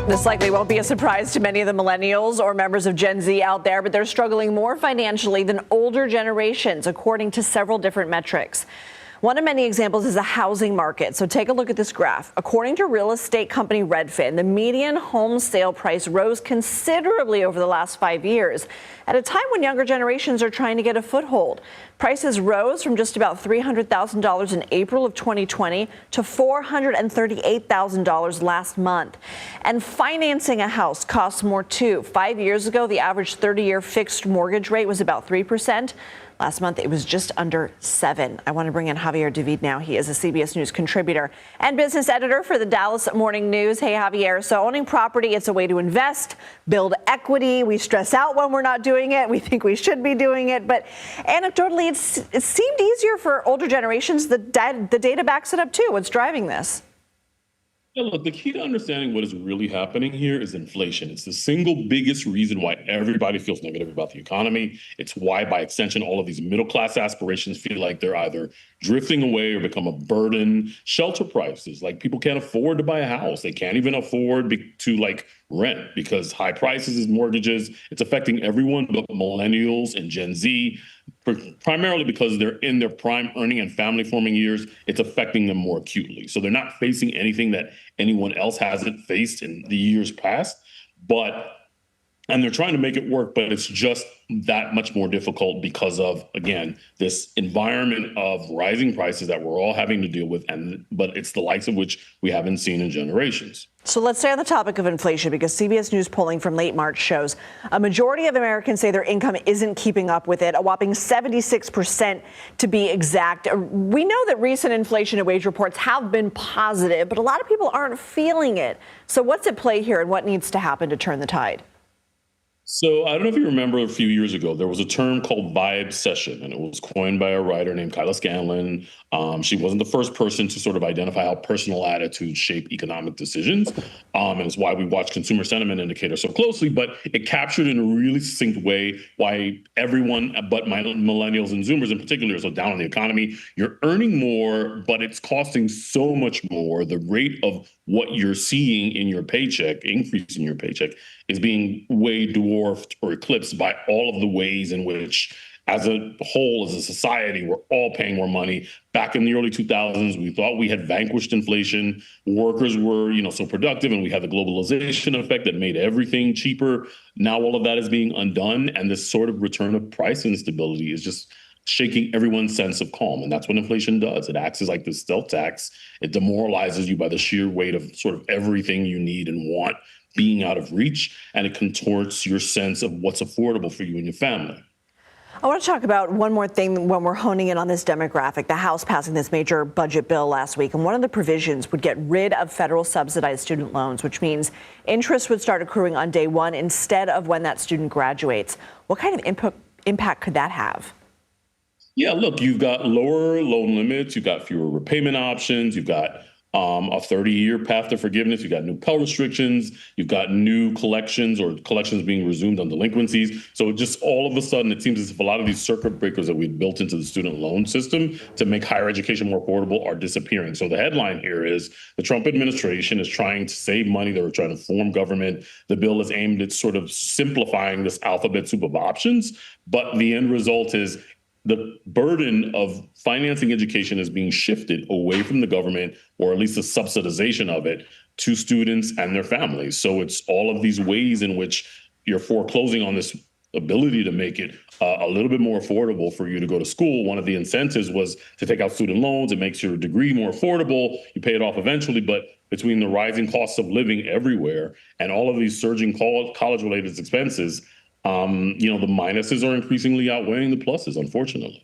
This likely won't be a surprise to many of the millennials or members of Gen Z out there, but they're struggling more financially than older generations, according to several different metrics. One of many examples is the housing market. So take a look at this graph. According to real estate company Redfin, the median home sale price rose considerably over the last 5 years, at a time when younger generations are trying to get a foothold. Prices rose from just about $300,000 in April of 2020 to $438,000 last month. And financing a house costs more too. 5 years ago, the average 30-year fixed mortgage rate was about 3%. Last month, it was just under 7%. I want to bring in Javier David now. He is a CBS News contributor and business editor for the Dallas Morning News. Hey, Javier. So owning property, it's a way to invest, build equity. We stress out when we're not doing it. We think we should be doing it. But anecdotally, it seemed easier for older generations. The data backs it up, too. What's driving this? Yeah, look, the key to understanding what is really happening here is inflation. It's the single biggest reason why everybody feels negative about the economy. It's why, by extension, all of these middle-class aspirations feel like they're either drifting away or become a burden. Shelter prices, like people can't afford to buy a house. They can't even afford to rent because high prices is mortgages. It's affecting everyone but millennials and Gen Z, primarily because they're in their prime earning and family forming years. It's affecting them more acutely. So they're not facing anything that anyone else hasn't faced in the years past, and they're trying to make it work, but it's just that much more difficult because of, again, this environment of rising prices that we're all having to deal with, but it's the likes of which we haven't seen in generations. So let's stay on the topic of inflation, because CBS News polling from late March shows a majority of Americans say their income isn't keeping up with it, a whopping 76% to be exact. We know that recent inflation and wage reports have been positive, but a lot of people aren't feeling it. So what's at play here and what needs to happen to turn the tide? So I don't know if you remember a few years ago, there was a term called vibe session, and it was coined by a writer named Kyla Scanlon. She wasn't the first person to sort of identify how personal attitudes shape economic decisions. And it's why we watch consumer sentiment indicators so closely, but it captured in a really succinct way why everyone but millennials and Zoomers in particular are so down on the economy. You're earning more, but it's costing so much more. The rate of what you're seeing in your paycheck, increase in your paycheck, is being way dwarfed or eclipsed by all of the ways in which, as a whole, as a society, we're all paying more money. Back in the early 2000s, we thought we had vanquished inflation. Workers were, so productive, and we had the globalization effect that made everything cheaper. Now all of that is being undone, and this sort of return of price instability is just shaking everyone's sense of calm. And that's what inflation does. It acts as like this stealth tax. It demoralizes you by the sheer weight of sort of everything you need and want being out of reach, and it contorts your sense of what's affordable for you and your family. I want to talk about one more thing when we're honing in on this demographic. The House passing this major budget bill last week, and one of the provisions would get rid of federal subsidized student loans, which means interest would start accruing on day one instead of when that student graduates. What kind of impact could that have? Yeah, look, you've got lower loan limits, you've got fewer repayment options, you've got a 30-year path to forgiveness. You've got new Pell restrictions. You've got new collections being resumed on delinquencies. So just all of a sudden, it seems as if a lot of these circuit breakers that we've built into the student loan system to make higher education more affordable are disappearing. So the headline here is the Trump administration is trying to save money. They're trying to form government. The bill is aimed at sort of simplifying this alphabet soup of options. But the end result is the burden of financing education is being shifted away from the government, or at least the subsidization of it, to students and their families. So it's all of these ways in which you're foreclosing on this ability to make it a little bit more affordable for you to go to school. One of the incentives was to take out student loans. It makes your degree more affordable. You pay it off eventually, but between the rising costs of living everywhere and all of these surging college-related expenses, the minuses are increasingly outweighing the pluses, unfortunately.